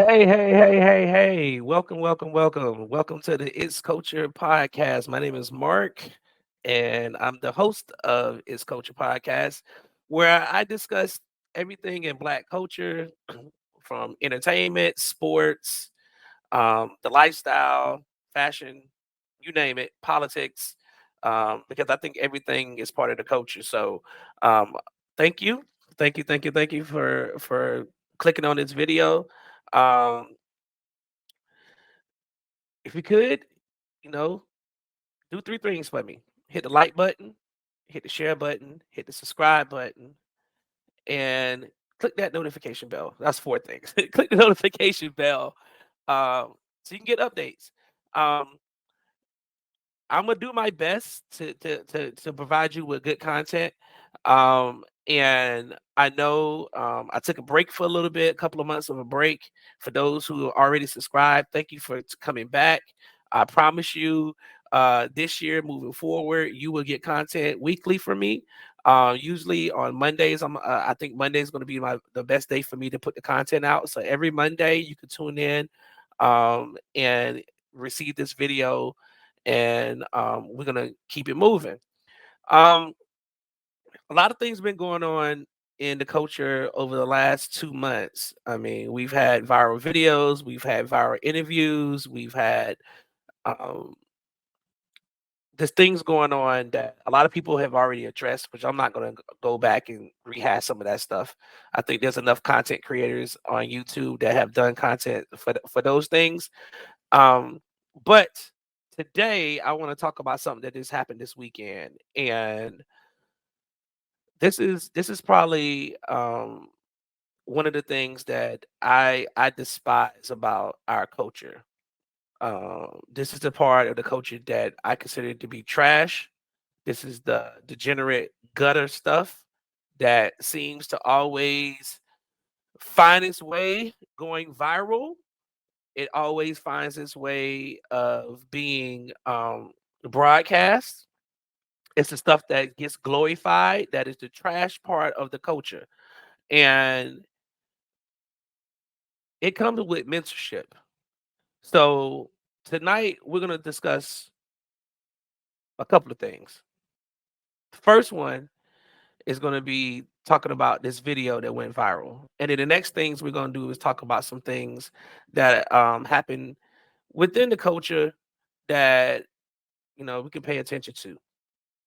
Hey. Welcome to the It's Culture podcast. My name is Mark, and I'm the host of It's Culture podcast, where I discuss everything in Black culture from entertainment, sports, the lifestyle, fashion, you name it, politics, because I think everything is part of the culture. So, um, thank you, thank you for clicking on this video. Um, if you could, you know, do three things for me: hit the like button, hit the share button, hit the subscribe button, and click that notification bell. That's four things. Click the notification bell so you can get updates. Um, I'm gonna do my best to provide you with good content. And I know I took a break for a little bit, a couple of months of a break. For those who are already subscribed, thank you for coming back. I promise you, this year moving forward, you will get content weekly from me. Usually on Mondays, I think Monday is going to be the best day for me to put the content out. So every Monday, you can tune in and receive this video, and we're gonna keep it moving. Um, a lot of things been going on in the culture over the last 2 months. I mean, we've had viral videos, we've had viral interviews, we've had um, there's things going on that a lot of people have already addressed, which I'm not going to go back and rehash some of that stuff. I think there's enough content creators on YouTube that have done content for those things. Um, but today I want to talk about something that just happened this weekend, and this is probably one of the things that I despise about our culture. This is the part of the culture that I consider to be trash. This is the degenerate gutter stuff that seems to always find its way going viral. It always finds its way of being broadcast. It's the stuff that gets glorified. That is the trash part of the culture, and it comes with mentorship. So tonight we're gonna discuss a couple of things. The first one is gonna be talking about this video that went viral, and then the next things we're gonna do is talk about some things that happen within the culture that we can pay attention to.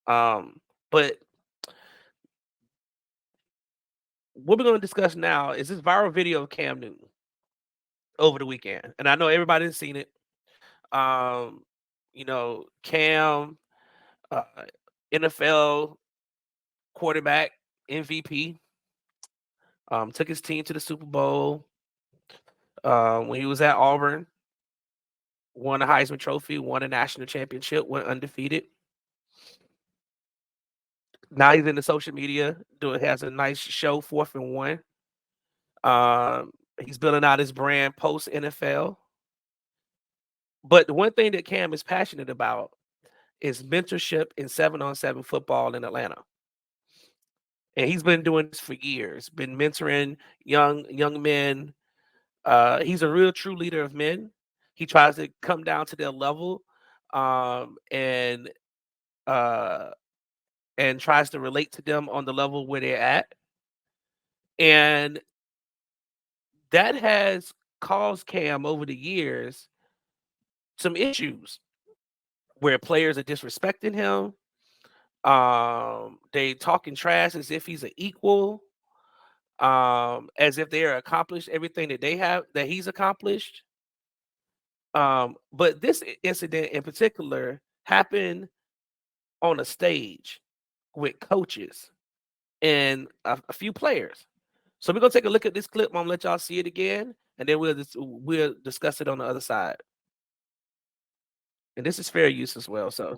But what we're going to discuss now is this viral video of Cam Newton over the weekend, and I know everybody's seen it. Um, Cam, uh, NFL quarterback, MVP, took his team to the Super Bowl when he was at Auburn, won a Heisman Trophy, won a national championship, went undefeated. Now he's in the social media, doing has a nice show, 4th and 1. Um, he's building out his brand post NFL. But the one thing that Cam is passionate about is mentorship in 7-on-7 football in Atlanta. And he's been doing this for years, been mentoring young men. He's a real true leader of men. He tries to come down to their level, um, and uh, and tries to relate to them on the level where they're at. And that has caused Cam over the years some issues where players are disrespecting him. They talking trash as if he's an equal, as if they're accomplished everything that he's accomplished. But this incident in particular happened on a stage with coaches and a few players. So we're gonna take a look at this clip. I'm gonna let y'all see it again, and then we'll discuss it on the other side. And this is fair use as well. So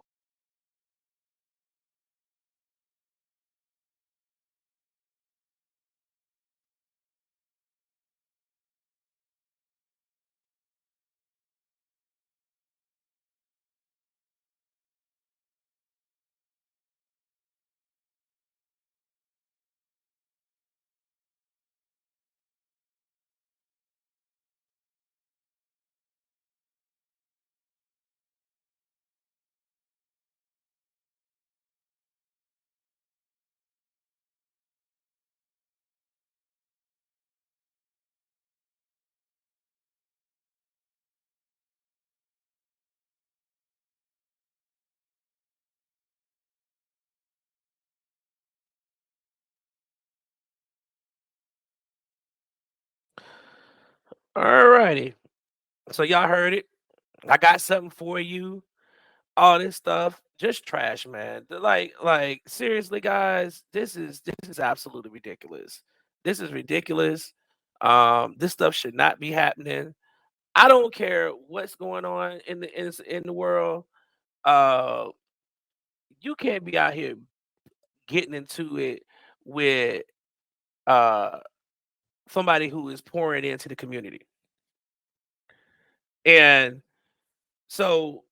Alrighty. So y'all heard it. I got something for you. All this stuff, just trash, man. Like seriously, guys, this is absolutely ridiculous. This is ridiculous. This stuff should not be happening. I don't care what's going on in the world. Uh, you can't be out here getting into it with uh somebody who is pouring into the community. And so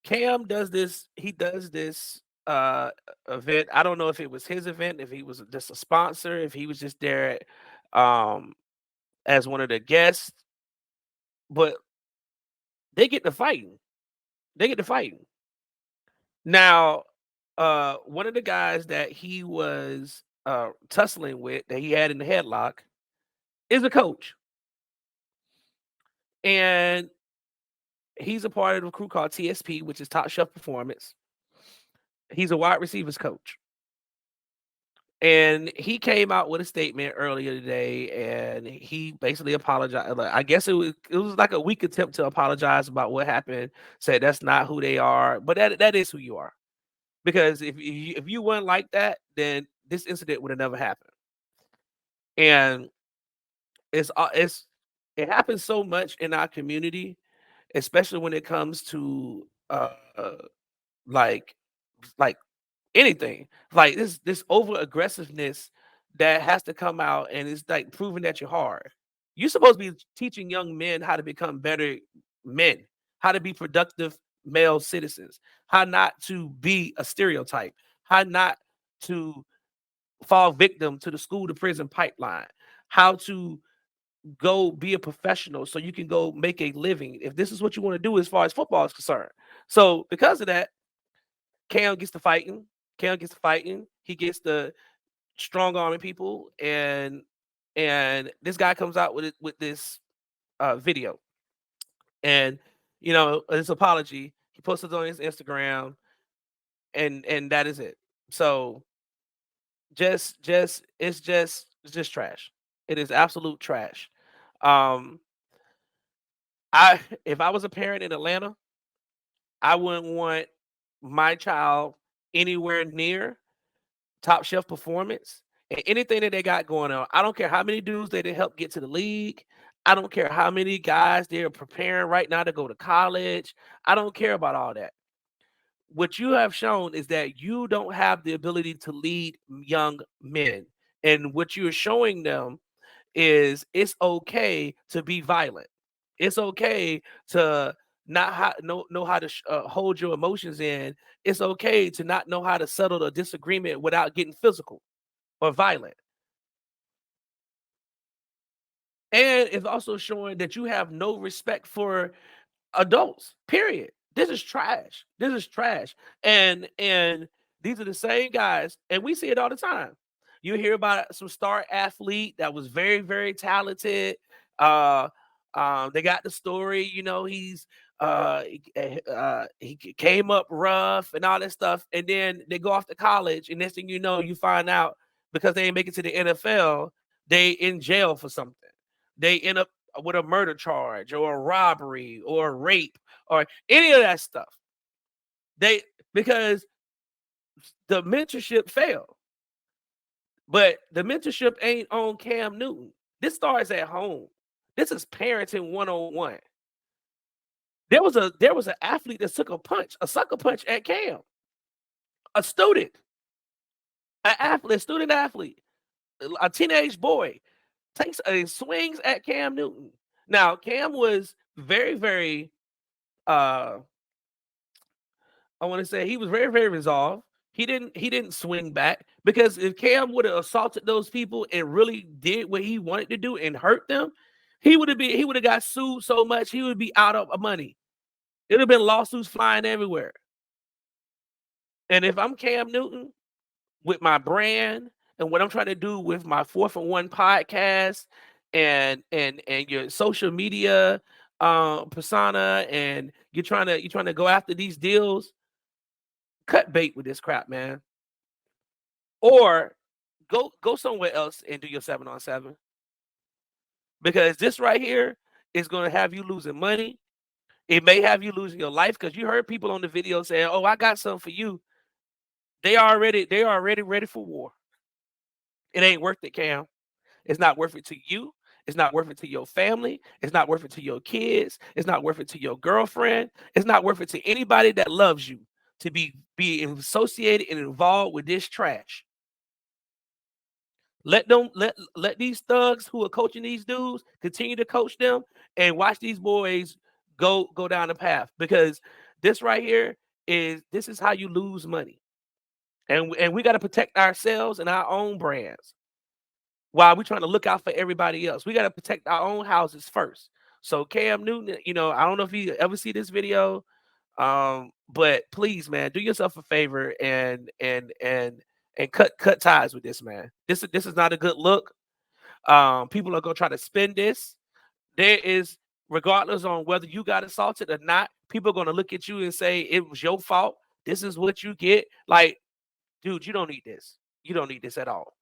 Cam does this, he does this event. I don't know if it was his event, if he was just a sponsor, if he was just there as one of the guests, but they get to fighting. They get to fighting. Now, one of the guys that he was tussling with that he had in the headlock is a coach. And he's a part of a crew called TSP, which is Top Chef Performance. He's a wide receivers coach. And he came out with a statement earlier today, and he basically apologized. Like, I guess it was like a weak attempt to apologize about what happened. Said that's not who they are, but that is who you are. Because if you weren't like that, then this incident would have never happened. And it happens so much in our community, especially when it comes to like like anything. Like this over aggressiveness that has to come out, and it's like proving that you're hard. You're supposed to be teaching young men how to become better men, how to be productive male citizens, how not to be a stereotype, how not to fall victim to the school to prison pipeline, how to go be a professional so you can go make a living if this is what you want to do as far as football is concerned. So because of that, Cam gets to fighting. Cam gets to fighting. He gets the strong arming people, and this guy comes out with with this video, and his apology. He posted it on his Instagram, and that is it. So it's just trash. It is absolute trash. Um, I if I was a parent in Atlanta, I wouldn't want my child anywhere near Top Chef Performance and anything that they got going on. I don't care how many dudes they did help get to the league. I don't care how many guys they're preparing right now to go to college. I don't care about all that. What you have shown is that you don't have the ability to lead young men. And what you're showing them is it's okay to be violent. It's okay to not know how to hold your emotions in. It's okay to not know how to settle a disagreement without getting physical or violent. And it's also showing that you have no respect for adults. Period. This is trash. This is trash. And these are the same guys, and we see it all the time. You hear about some star athlete that was very, very talented. Uh, they got the story. He came up rough and all that stuff, and then they go off to college, and next thing you know, you find out because they ain't make it to the NFL, they in jail for something. They end up with a murder charge or a robbery or a rape or any of that stuff. They because the mentorship failed. But the mentorship ain't on Cam Newton. This starts at home. This is parenting 101. There was an athlete that took a sucker punch at Cam. A student, an athlete, student athlete, a teenage boy takes a swings at Cam Newton. Now, Cam was very, very I want to say he was very, very resolved. He didn't swing back because if Cam would have assaulted those people and really did what he wanted to do and hurt them, he would have got sued so much he would be out of money. It would have been lawsuits flying everywhere. And if I'm Cam Newton with my brand and what I'm trying to do with my 4 for 1 podcast and your social media persona, and you're trying to go after these deals, cut bait with this crap, man. Or go somewhere else and do your 7-on-7, because this right here It's gonna have you losing money. It may have you losing your life because you heard people on the video saying, "Oh, I got something for you." They already ready for war. It ain't worth it, Cam. It's not worth it to you. It's not worth it to your family. It's not worth it to your kids. It's not worth it to your girlfriend. It's not worth it to anybody that loves you to be associated and involved with this trash. Let these thugs who are coaching these dudes continue to coach them and watch these boys go down the path because this right here this is how you lose money. And we got to protect ourselves and our own brands while we're trying to look out for everybody else. We got to protect our own houses first. So Cam Newton, I don't know if you ever see this video, but please, man, do yourself a favor and cut ties with this man. This is not a good look. People are gonna try to spin this. There is, regardless on whether you got assaulted or not, people are gonna look at you and say it was your fault. This is what you get. Like, dude, you don't need this. You don't need this at all.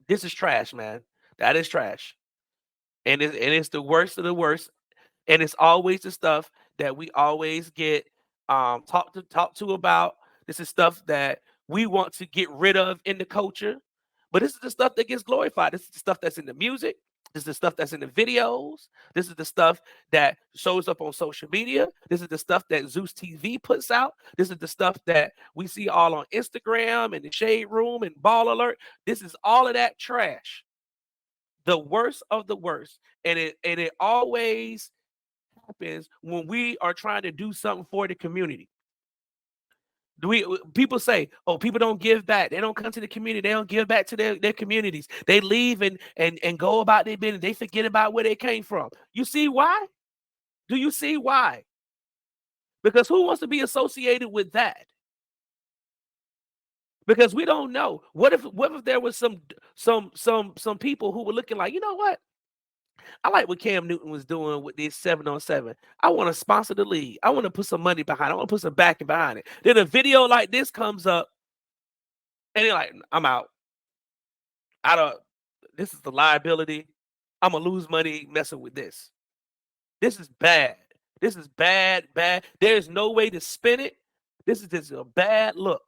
This is trash, man. That is trash. And it's the worst of the worst. And it's always the stuff that we always get talked to about. This is stuff that we want to get rid of in the culture. But this is the stuff that gets glorified. This is the stuff that's in the music. This is the stuff that's in the videos. This is the stuff that shows up on social media. This is the stuff that Zeus TV puts out. This is the stuff that we see all on Instagram and the Shade Room and Ball Alert. This is all of that trash. The worst of the worst. And it always happens when we are trying to do something for the community. Do we people say, oh, people don't give back. They don't come to the community. They don't give back to their communities. They leave and go about their business. They forget about where they came from. You see why? Do you see why? Because who wants to be associated with that? Because we don't know. What if there was some people who were looking like, you know what? I like what Cam Newton was doing with this 7-on-7. I want to sponsor the league. I want to put some money behind it. I want to put some backing behind it. Then a video like this comes up, and they're like, I'm out. I don't. This is the liability. I'm gonna lose money messing with this. This is bad. This is bad, bad. There's no way to spin it. This is just a bad look.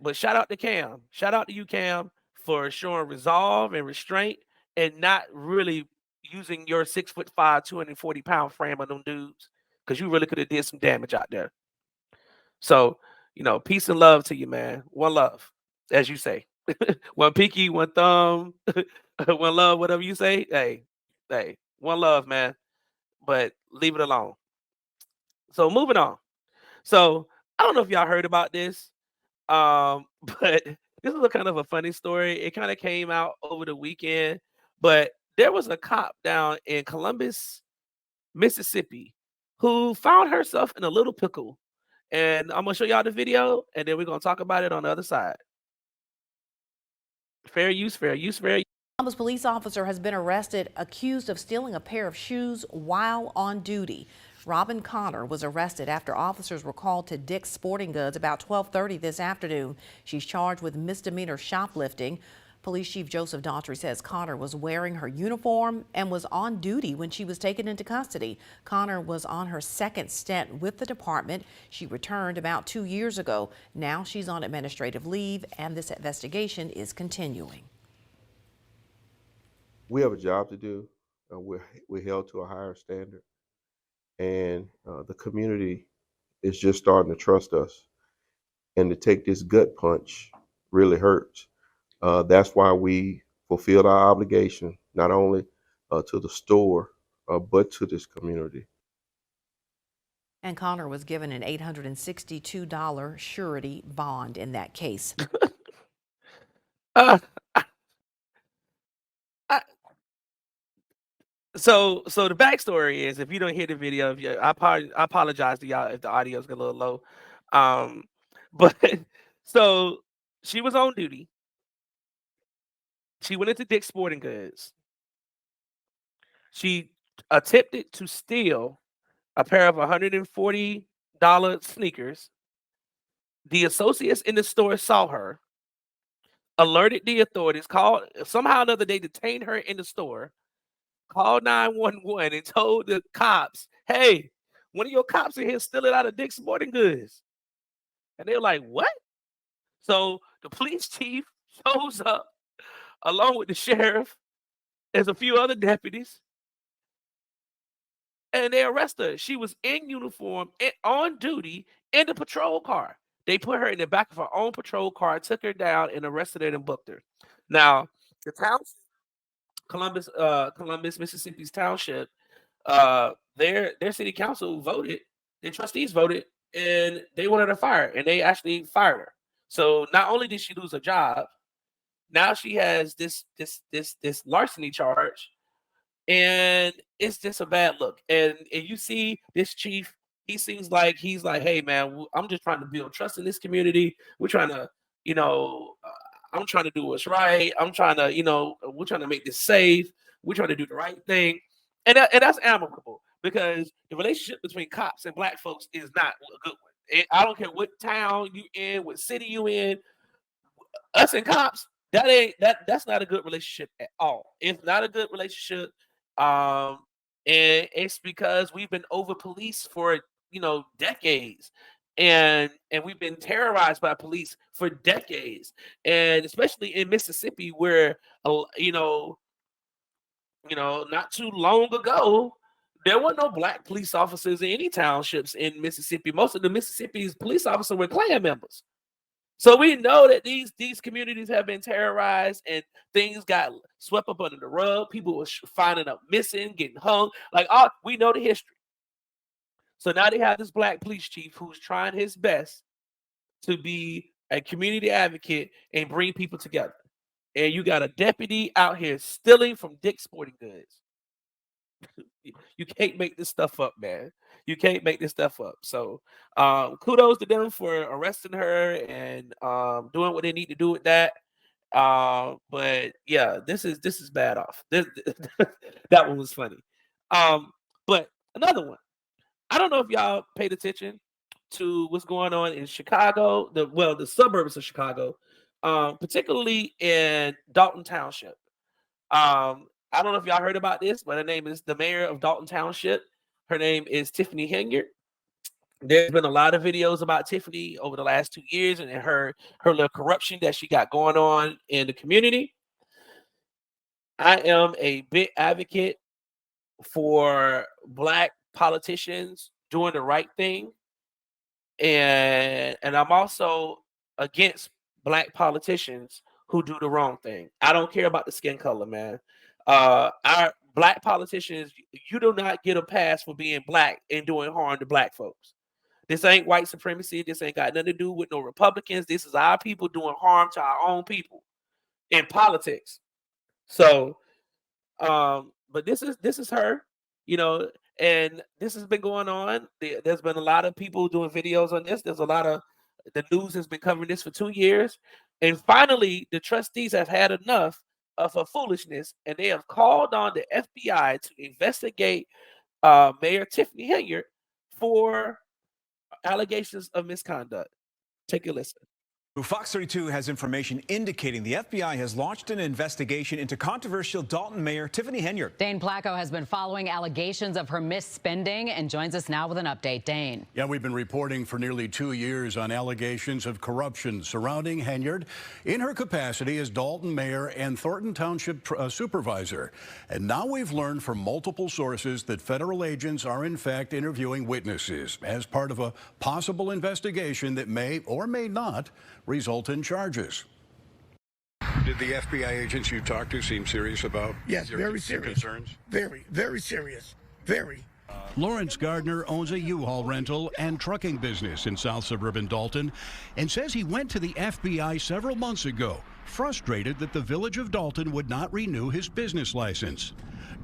But shout out to Cam. Shout out to you, Cam, for showing resolve and restraint and not really using your 6'5", 240-pound frame on them dudes because you really could have did some damage out there. So, peace and love to you, man. One love, as you say. One pinky, one thumb, one love, whatever you say. Hey, one love, man. But leave it alone. So moving on. So I don't know if y'all heard about this. But this is a kind of a funny story. It kind of came out over the weekend, but there was a cop down in Columbus, Mississippi, who found herself in a little pickle. And I'm gonna show y'all the video, and then we're gonna talk about it on the other side. Fair use, fair use, fair use. Columbus police officer has been arrested accused of stealing a pair of shoes while on duty. Robin Connor was arrested after officers were called to Dick's Sporting Goods about 12:30 this afternoon. She's charged with misdemeanor shoplifting. Police Chief Joseph Daughtry says Connor was wearing her uniform and was on duty when she was taken into custody. Connor was on her second stint with the department. She returned about 2 years ago. Now she's on administrative leave, and this investigation is continuing. We have a job to do. We're held to a higher standard, and the community is just starting to trust us. And to take this gut punch really hurts. That's why we fulfilled our obligation, not only to the store, but to this community. And Connor was given an $862 surety bond in that case. Uh, I, so the backstory is, if you don't hear the video, I apologize to y'all if the audio's a little low. But so she was on duty. She went into Dick's Sporting Goods. She attempted to steal a pair of $140 sneakers. The associates in the store saw her, alerted the authorities, called somehow or another. They detained her in the store. called 911 and told the cops, "Hey, one of your cops in here stealing out of Dick's Sporting Goods." And they were like, "What?" So the police chief shows up along with the sheriff. There's a few other deputies, and they arrest her. She was in uniform, on duty, in the patrol car. They put her in the back of her own patrol car, took her down, and arrested her and booked her. Now, the town, Columbus, Mississippi's township, their city council voted, their trustees voted, and they wanted her fired, and they actually fired her. So not only did she lose her job, now she has this larceny charge, and it's just a bad look. And you see this chief, he seems like he's like, "Hey man, I'm just trying to build trust in this community. We're trying to, you know, I'm trying to do what's right. I'm trying to, we're trying to make this safe. We're trying to do the right thing," and that's amicable because the relationship between cops and black folks is not a good one. I don't care what town you in, what city you in, us and cops, that's not a good relationship at all. It's not a good relationship. Um, and it's because we've been over policed for decades. And we've been terrorized by police for decades. And especially in Mississippi, where not too long ago, there were no black police officers in any townships in Mississippi. Most of the Mississippi's police officers were Klan members. So we know that these communities have been terrorized and things got swept up under the rug. People were finding up missing, getting hung. We know the history. So now they have this black police chief who's trying his best to be a community advocate and bring people together. And you got a deputy out here stealing from Dick's Sporting Goods. You can't make this stuff up, man. You can't make this stuff up. So kudos to them for arresting her and doing what they need to do with that. But yeah, this is bad off. That one was funny. But another one. I don't know if y'all paid attention to what's going on in Chicago, the suburbs of Chicago, particularly in Dolton Township. I don't know if y'all heard about this, but her name is the mayor of Dolton Township. Her name is Tiffany Henyard. There's been a lot of videos about Tiffany over the last 2 years and her little corruption that she got going on in the community. I am a big advocate for black politicians doing the right thing, and I'm also against black politicians who do the wrong thing. I don't care about the skin color, man. Our black politicians, you do not get a pass for being black and doing harm to black folks. This ain't white supremacy. This ain't got nothing to do with no Republicans. This is our people doing harm to our own people in politics. So, but this is her, and this has been going on. There's been a lot of people doing videos on this. There's a lot of the news has been covering this for 2 years, and finally, the trustees have had enough of her foolishness, and they have called on the FBI to investigate Mayor Tiffany Henyard for allegations of misconduct. Take a listen. Fox 32 has information indicating the FBI has launched an investigation into controversial Dolton Mayor Tiffany Henyard. Dane Placco has been following allegations of her misspending and joins us now with an update. Dane. Yeah, we've been reporting for nearly 2 years on allegations of corruption surrounding Henyard in her capacity as Dolton Mayor and Thornton Township Supervisor. And now we've learned from multiple sources that federal agents are in fact interviewing witnesses as part of a possible investigation that may or may not result in charges. Did the FBI agents you talked to seem serious about very serious concerns? Very serious. Very. Lawrence Gardner owns a U-Haul rental and trucking business in South Suburban Dolton and says he went to the FBI several months ago, frustrated that the village of Dolton would not renew his business license.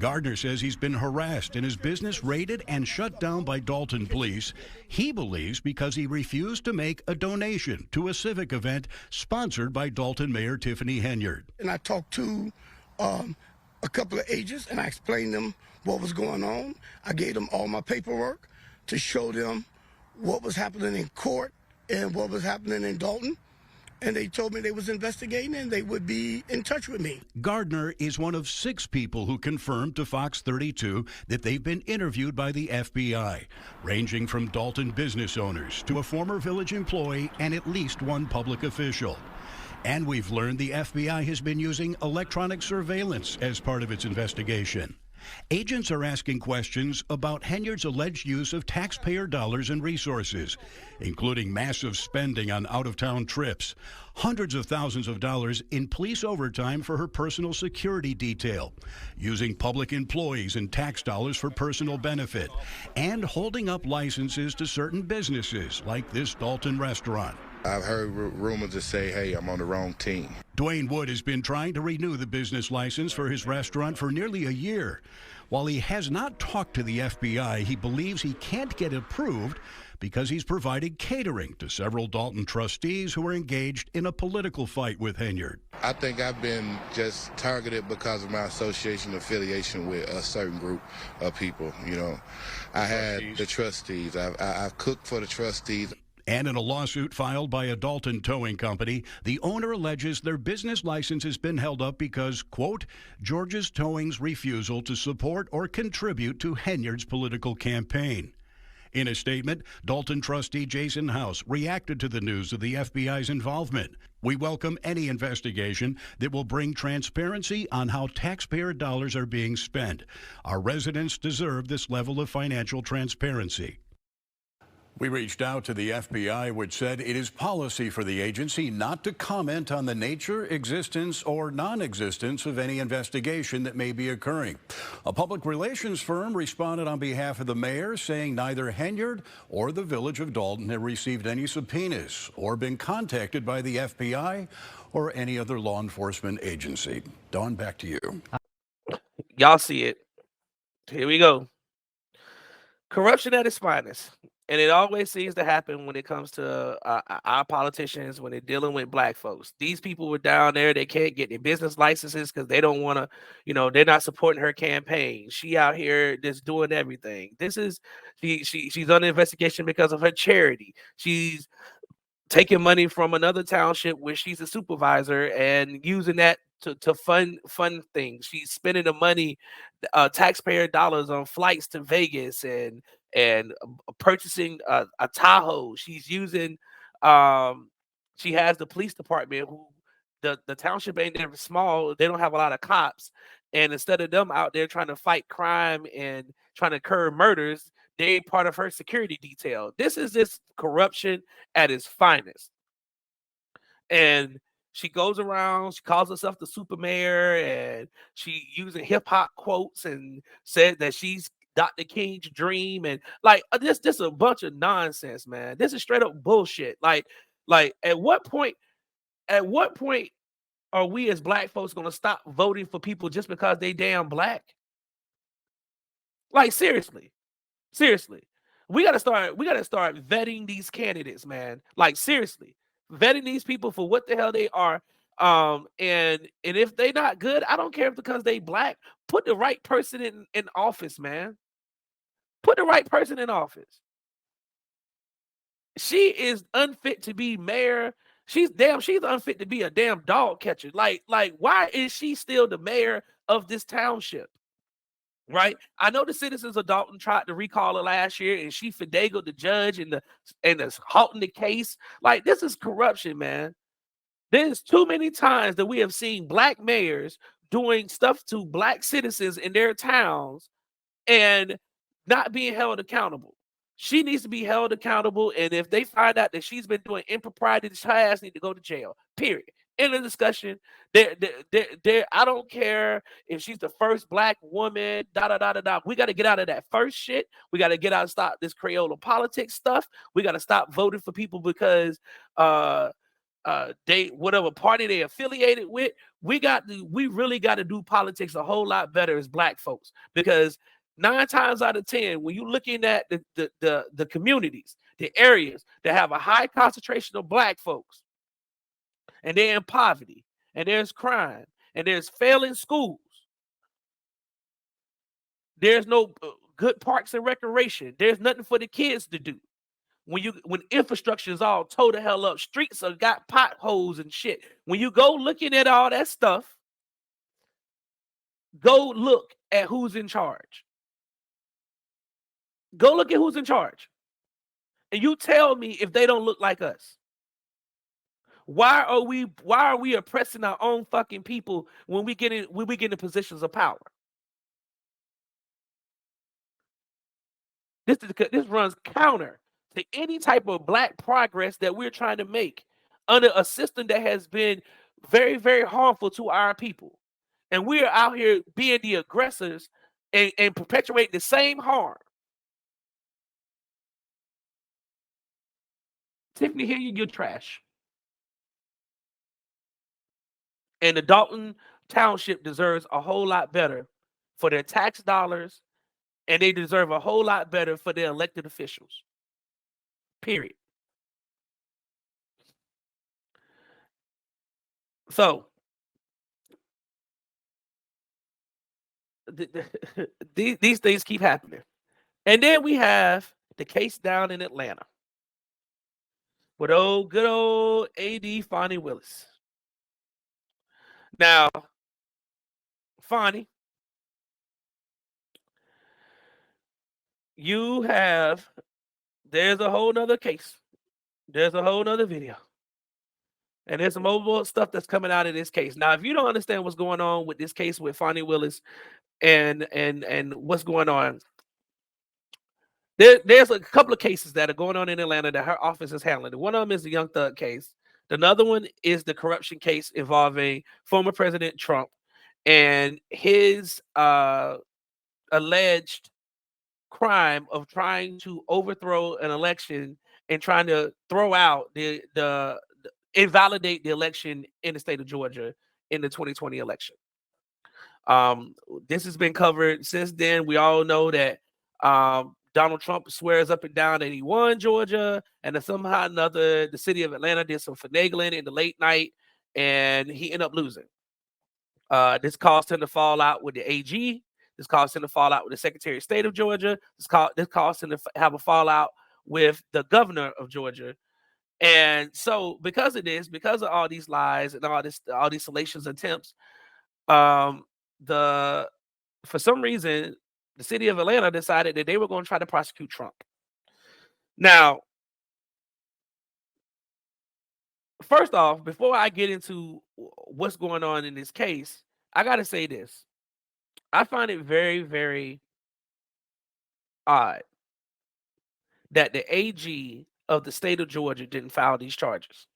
Gardner says he's been harassed and his business raided and shut down by Dolton police. He believes because he refused to make a donation to a civic event sponsored by Dolton Mayor Tiffany Henyard. And I talked to a couple of agents and I explained them what was going on. I gave them all my paperwork to show them what was happening in court and what was happening in Dolton. and they told me they was investigating and they would be in touch with me. Gardner is one of 6 people who confirmed to Fox 32 that they've been interviewed by the FBI, ranging from Dolton business owners to a former village employee and at least one public official. And we've learned the FBI has been using electronic surveillance as part of its investigation. Agents are asking questions about Henyard's alleged use of taxpayer dollars and resources, including massive spending on out-of-town trips, hundreds of thousands of dollars in police overtime for her personal security detail, using public employees and tax dollars for personal benefit, and holding up licenses to certain businesses like this Dolton restaurant. I've heard rumors that say, hey, I'm on the wrong team. Dwayne Wood has been trying to renew the business license for his restaurant for nearly a year. While he has not talked to the FBI, he believes he can't get approved because he's provided catering to several Dolton trustees who are engaged in a political fight with Henyard. I think I've been just targeted because of my affiliation with a certain group of people. You know, I had the trustees. I've cooked for the trustees. And in a lawsuit filed by a Dolton towing company, the owner alleges their business license has been held up because, quote, George's Towing's refusal to support or contribute to Henyard's political campaign. In a statement, Dolton trustee Jason House reacted to the news of the FBI's involvement. We welcome any investigation that will bring transparency on how taxpayer dollars are being spent. Our residents deserve this level of financial transparency. We reached out to the FBI, which said it is policy for the agency not to comment on the nature, existence, or non-existence of any investigation that may be occurring. A public relations firm responded on behalf of the mayor, saying neither Henyard or the village of Dolton have received any subpoenas or been contacted by the FBI or any other law enforcement agency. Dawn, back to you. Y'all see it. Here we go. Corruption at its finest. And it always seems to happen when it comes to our politicians, when they're dealing with black folks. These people were down there, they can't get their business licenses because they don't want to, they're not supporting her campaign. She out here just doing everything. She's under investigation because of her charity. She's taking money from another township where she's a supervisor and using that to fund things. She's spending the money, taxpayer dollars on flights to Vegas and purchasing a Tahoe. She's using she has the police department who the township ain't that small. They don't have a lot of cops. And instead of them out there trying to fight crime and trying to curb murders, they part of her security detail. This is this corruption at its finest. And she goes around, she calls herself the super mayor, and she using hip hop quotes and said that she's Dr. King's dream. And like this a bunch of nonsense, man. This is straight up bullshit. Like at what point are we as black folks gonna stop voting for people just because they damn black? Like seriously. We gotta start vetting these candidates, man. Like seriously. Vetting these people for what the hell they are. And if they not good, I don't care if because they black. Put the right person in office, man. Put the right person in office. She is unfit to be mayor. She's unfit to be a damn dog catcher. Like why is she still the mayor of this township? Right? I know the citizens of Dolton tried to recall her last year, and she finagled the judge and the halting the case. Like this is corruption, man. There's too many times that we have seen black mayors doing stuff to black citizens in their towns and not being held accountable. She needs to be held accountable, and if they find out that she's been doing impropriety, her ass need to go to jail. Period. In the discussion, I don't care if she's the first black woman. We got to get out of that first shit. We got to get out and stop this Crayola politics stuff. We got to stop voting for people because they whatever party they affiliated with. We really got to do politics a whole lot better as black folks, because 9 times out of 10, when you're looking at the communities, the areas that have a high concentration of black folks, and they're in poverty, and there's crime, and there's failing schools, there's no good parks and recreation, there's nothing for the kids to do. when infrastructure is all towed the hell up, streets are got potholes and shit. When you go looking at all that stuff, go look at who's in charge. Go look at who's in charge. And you tell me if they don't look like us. Why are we oppressing our own fucking people when we get in positions of power? This runs counter to any type of black progress that we're trying to make under a system that has been very, very harmful to our people. And we're out here being the aggressors and perpetuating the same harm. Tiffany Henyard, you're trash. And the Dolton Township deserves a whole lot better for their tax dollars, and they deserve a whole lot better for their elected officials. Period. So these things keep happening. And then we have the case down in Atlanta with good old AD Fani Willis. Now, Fani, there's a whole nother case. There's a whole nother video. And there's some more stuff that's coming out of this case. Now, if you don't understand what's going on with this case with Fani Willis and what's going on, there's a couple of cases that are going on in Atlanta that her office is handling. One of them is the Young Thug case. Another one is the corruption case involving former President Trump and his alleged crime of trying to overthrow an election and trying to throw out invalidate the election in the state of Georgia in the 2020 election. This has been covered since then. We all know that Donald Trump swears up and down that he won Georgia, and then somehow or another, the city of Atlanta did some finagling in the late night, and he ended up losing. This caused him to fall out with the AG. This caused him to fall out with the Secretary of State of Georgia. This caused him to have a fallout with the governor of Georgia. And so, because of this, because of all these lies and all these salacious attempts, for some reason, the city of Atlanta decided that they were going to try to prosecute Trump. Now, first off, before I get into what's going on in this case, I got to say this. I find it very, very odd that the AG of the state of Georgia didn't file these charges.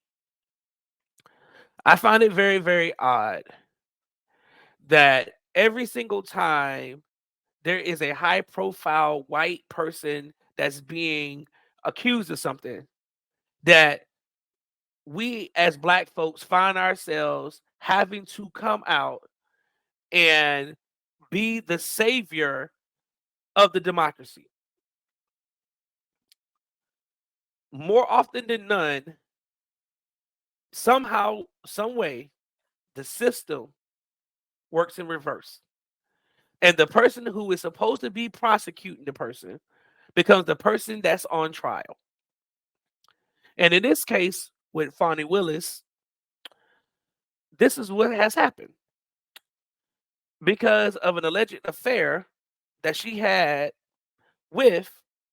I find it very, very odd that every single time there is a high-profile white person that's being accused of something, that we as black folks find ourselves having to come out and be the savior of the democracy. More often than none, somehow, some way, the system works in reverse. And the person who is supposed to be prosecuting the person becomes the person that's on trial. And in this case, with Fani Willis, this is what has happened. Because of an alleged affair that she had with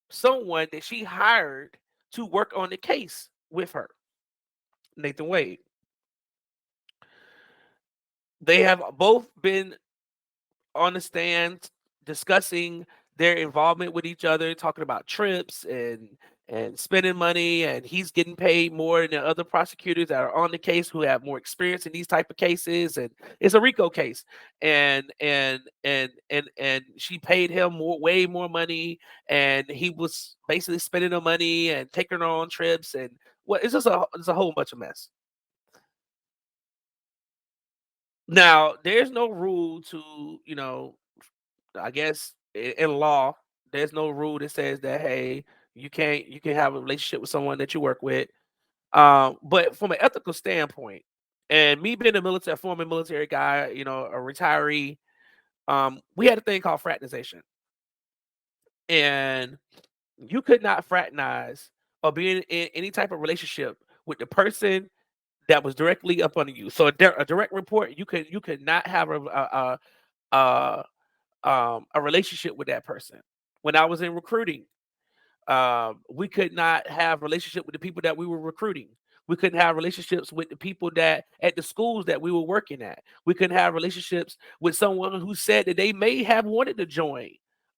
someone that she hired to work on the case with her, Nathan Wade. They have both been on the stand discussing their involvement with each other, talking about trips and spending money, and he's getting paid more than other prosecutors that are on the case who have more experience in these type of cases, and it's a RICO case, and she paid him way more money, and he was basically spending the money and taking her on trips, and it's a whole bunch of mess. Now, there's no rule to, I guess in law, there's no rule that says that, hey, you can have a relationship with someone that you work with. But from an ethical standpoint, and me being a former military guy, a retiree, we had a thing called fraternization. And you could not fraternize or being in any type of relationship with the person that was directly up under you. So a direct report, you could not have a relationship with that person. When I was in recruiting, we could not have relationship with the people that we were recruiting. We couldn't have relationships with the people that at the schools that we were working at. We couldn't have relationships with someone who said that they may have wanted to join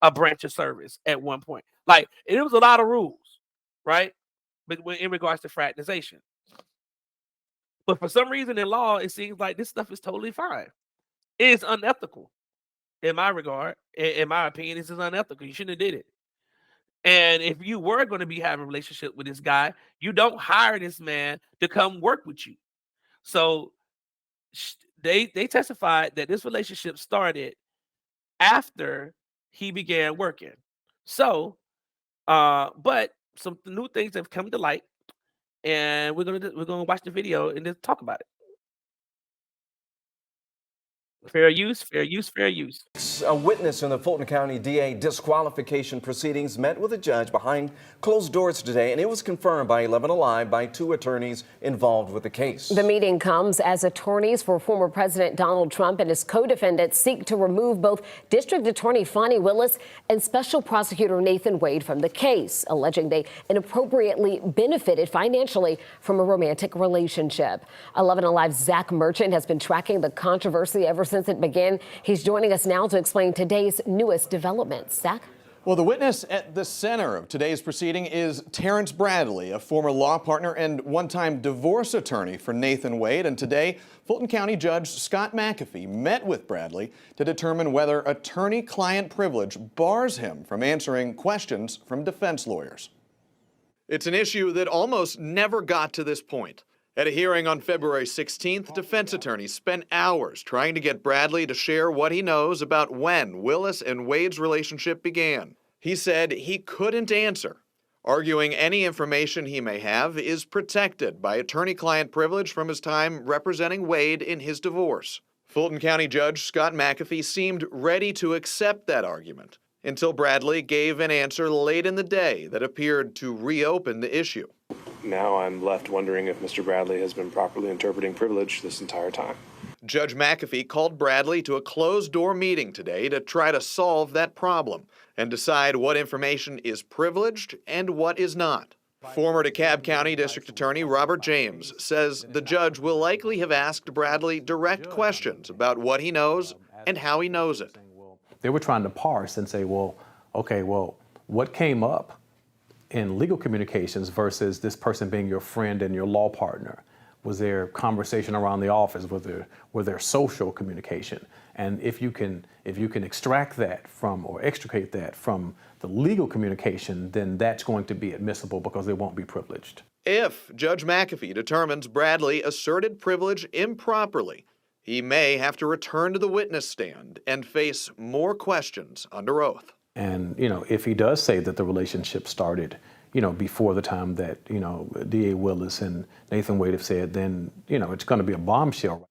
a branch of service at one point. Like, it was a lot of rules, right? But in regards to fraternization. But for some reason in law, it seems like this stuff is totally fine. It is unethical in my regard. In my opinion, this is unethical. You shouldn't have did it. And if you were going to be having a relationship with this guy, you don't hire this man to come work with you. So they testified that this relationship started after he began working. So, but some new things have come to light, and we're gonna watch the video and then talk about it. Fair use, fair use, fair use. A witness in the Fulton County DA disqualification proceedings met with a judge behind closed doors today, and it was confirmed by 11 Alive by 2 attorneys involved with the case. The meeting comes as attorneys for former President Donald Trump and his co-defendants seek to remove both District Attorney Fani Willis and Special Prosecutor Nathan Wade from the case, alleging they inappropriately benefited financially from a romantic relationship. 11 Alive's Zach Merchant has been tracking the controversy ever since it began. He's joining us now to explain today's newest developments. Zach? Well, the witness at the center of today's proceeding is Terrence Bradley, a former law partner and one-time divorce attorney for Nathan Wade. And today, Fulton County Judge Scott McAfee met with Bradley to determine whether attorney-client privilege bars him from answering questions from defense lawyers. It's an issue that almost never got to this point. At a hearing on February 16th, defense attorneys spent hours trying to get Bradley to share what he knows about when Willis and Wade's relationship began. He said he couldn't answer, arguing any information he may have is protected by attorney-client privilege from his time representing Wade in his divorce. Fulton County Judge Scott McAfee seemed ready to accept that argument until Bradley gave an answer late in the day that appeared to reopen the issue. Now I'm left wondering if Mr. Bradley has been properly interpreting privilege this entire time. Judge McAfee called Bradley to a closed-door meeting today to try to solve that problem and decide what information is privileged and what is not. Former DeKalb County District Attorney Robert James says the judge will likely have asked Bradley direct questions about what he knows and how he knows it. They were trying to parse and say, well, okay, well, what came up in legal communications versus this person being your friend and your law partner? Was there conversation around the office? Were there social communication? And if you can extract that from or extricate that from the legal communication, then that's going to be admissible because it won't be privileged. If Judge McAfee determines Bradley asserted privilege improperly, he may have to return to the witness stand and face more questions under oath. And, if he does say that the relationship started, before the time that, D.A. Willis and Nathan Wade have said, then, it's going to be a bombshell.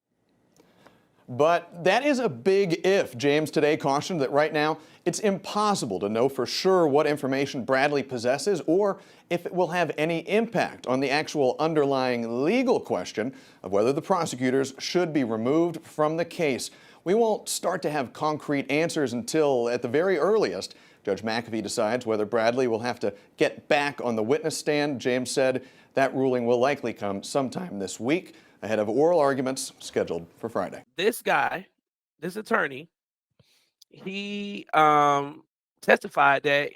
But that is a big if. James today cautioned that right now it's impossible to know for sure what information Bradley possesses or if it will have any impact on the actual underlying legal question of whether the prosecutors should be removed from the case. We won't start to have concrete answers until, at the very earliest, Judge McAfee decides whether Bradley will have to get back on the witness stand. James said that ruling will likely come sometime this week, ahead of oral arguments scheduled for Friday. This guy, this attorney, he testified that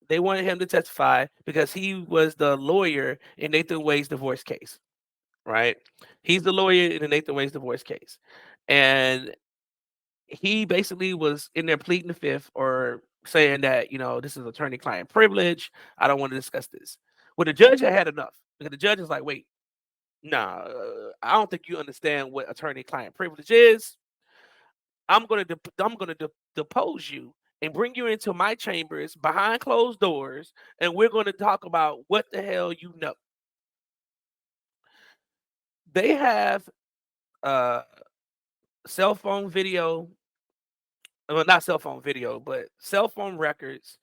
they wanted him to testify because he was the lawyer in Nathan Wade's divorce case, right? He's the lawyer in the Nathan Wade's divorce case. And he basically was in there pleading the fifth or saying that, this is attorney-client privilege. I don't want to discuss this. Well, the judge had enough because the judge is like, wait, nah, I don't think you understand what attorney-client privilege is. I'm gonna depose you and bring you into my chambers behind closed doors, and we're going to talk about what the hell you know. They have cell phone video, well, not cell phone video, but cell phone records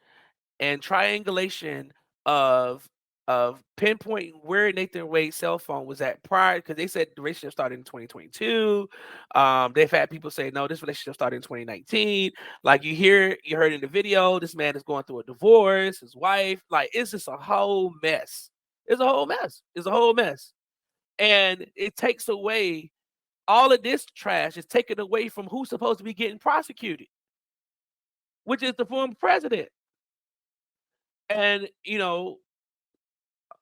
and triangulation of of pinpointing where Nathan Wade's cell phone was at prior, because they said the relationship started in 2022. They've had people say, no, this relationship started in 2019. Like you heard in the video, this man is going through a divorce, his wife, like it's just a whole mess. It's a whole mess. It's a whole mess. And it takes away all of this trash is taken away from who's supposed to be getting prosecuted, which is the former president. And,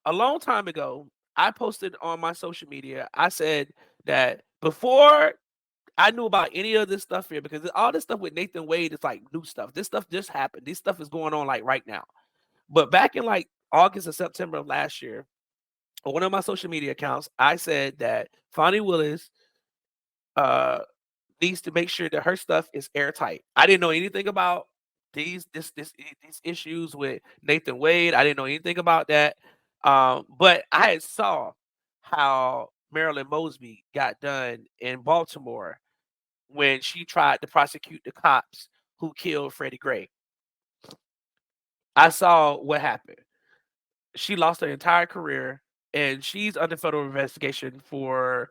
a long time ago, I posted on my social media, I said that before I knew about any of this stuff here, because all this stuff with Nathan Wade is like new stuff. This stuff just happened. This stuff is going on like right now. But back in like August or September of last year, on one of my social media accounts, I said that Fani Willis needs to make sure that her stuff is airtight. I didn't know anything about these issues with Nathan Wade. I didn't know anything about that. But I had saw how Marilyn Mosby got done in Baltimore when she tried to prosecute the cops who killed Freddie Gray. I saw what happened. She lost her entire career, and she's under federal investigation for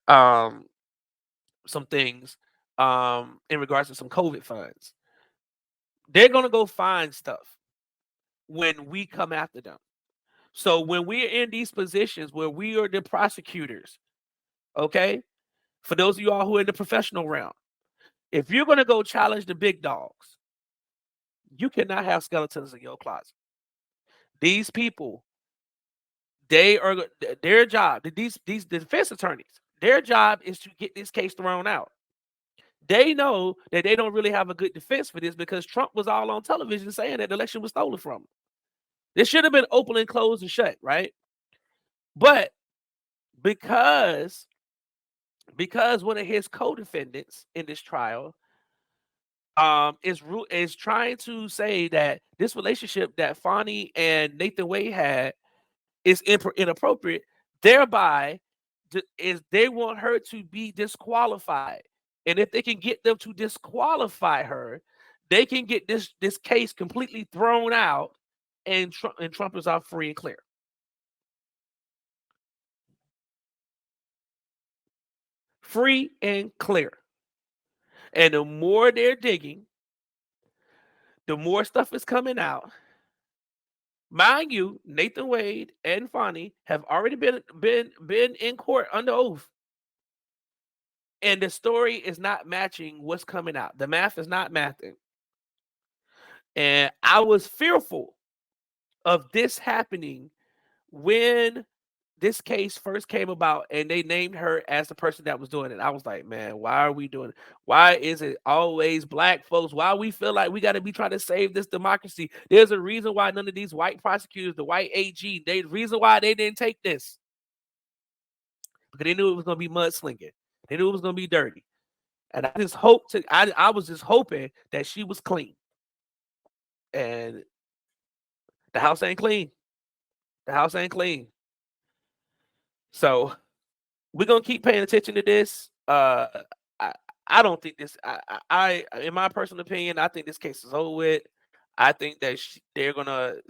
some things in regards to some COVID funds. They're gonna go find stuff when we come after them. So when we're in these positions where we are the prosecutors, okay, for those of you all who are in the professional realm, if you're gonna go challenge the big dogs, you cannot have skeletons in your closet. These people, their job, these defense attorneys, their job is to get this case thrown out. They know that they don't really have a good defense for this because Trump was all on television saying that the election was stolen from him. This should have been open and closed and shut, right? But because one of his co-defendants in this trial is trying to say that this relationship that Fani and Nathan Wade had is inappropriate, thereby is they want her to be disqualified. And if they can get them to disqualify her, they can get this case completely thrown out, and Trump is off free and clear. Free and clear. And the more they're digging, the more stuff is coming out. Mind you, Nathan Wade and Fani have already been in court under oath. And the story is not matching what's coming out. The math is not mathing. And I was fearful of this happening when this case first came about and they named her as the person that was doing it. I was like, man, why are we doing it? Why is it always black folks? Why we feel like we got to be trying to save this democracy? There's a reason why none of these white prosecutors, the white AG, the reason why they didn't take this. Because they knew it was going to be mudslinging. They knew it was going to be dirty. And I was just hoping that she was clean. And the house ain't clean. The house ain't clean. So we're gonna keep paying attention to this. I don't think this. I in my personal opinion, I think this case is over with. I think that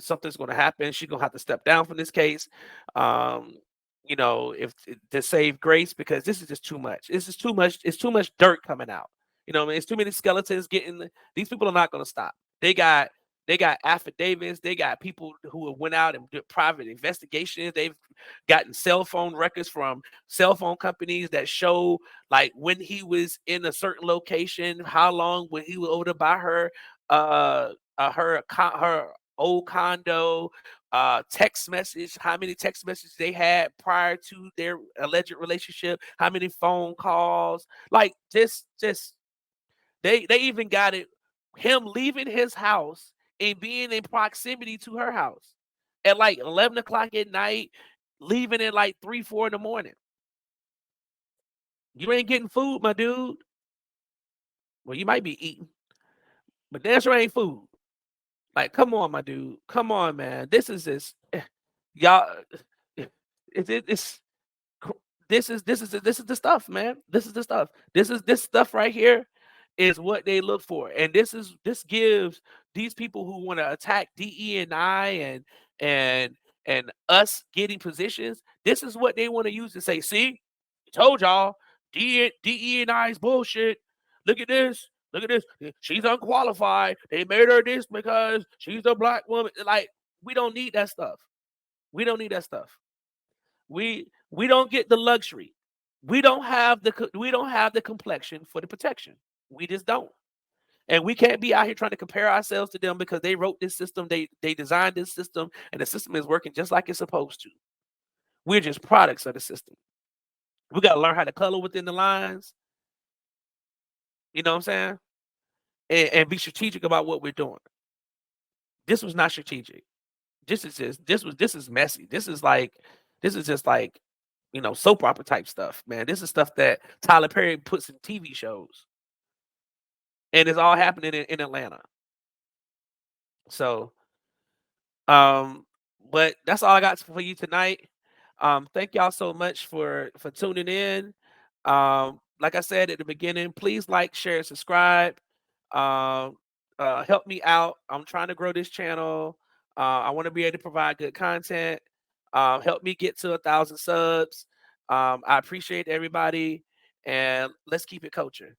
something's gonna happen. She's gonna have to step down from this case. If to save grace, because this is just too much. This is too much. It's too much dirt coming out. It's too many skeletons getting. These people are not gonna stop. They got affidavits. They got people who went out and did private investigations. They've gotten cell phone records from cell phone companies that show like when he was in a certain location, how long when he was over to buy her her old condo, text message, how many text messages they had prior to their alleged relationship, how many phone calls, like just they even got it, him leaving his house and being in proximity to her house at like 11 o'clock at night, leaving at like 3, 4 in the morning. You ain't getting food, my dude. Well, you might be eating, but that sure ain't food. Like, come on, my dude. Come on, man. This is y'all. This is the stuff, man. This is the stuff. This stuff right here is what they look for, and this gives these people who want to attack DE&I and us getting positions, this is what they want to use to say, see, I told y'all, DE and I's bullshit. Look at this. Look at this. She's unqualified. They made her this because she's a black woman. Like, we don't need that stuff. We don't need that stuff. We don't get the luxury. We don't have the complexion for the protection. We just don't. And we can't be out here trying to compare ourselves to them because they wrote this system, they designed this system, and the system is working just like it's supposed to. We're just products of the system. We got to learn how to color within the lines. You know what I'm saying? And be strategic about what we're doing. This was not strategic. This is messy. This is just like, soap opera type stuff, man. This is stuff that Tyler Perry puts in TV shows. And it's all happening in Atlanta. So, but that's all I got for you tonight. Thank y'all so much for tuning in. Like I said at the beginning, please like, share, and subscribe. Help me out. I'm trying to grow this channel. I want to be able to provide good content. Help me get to 1,000 subs. I appreciate everybody, and let's keep it culture.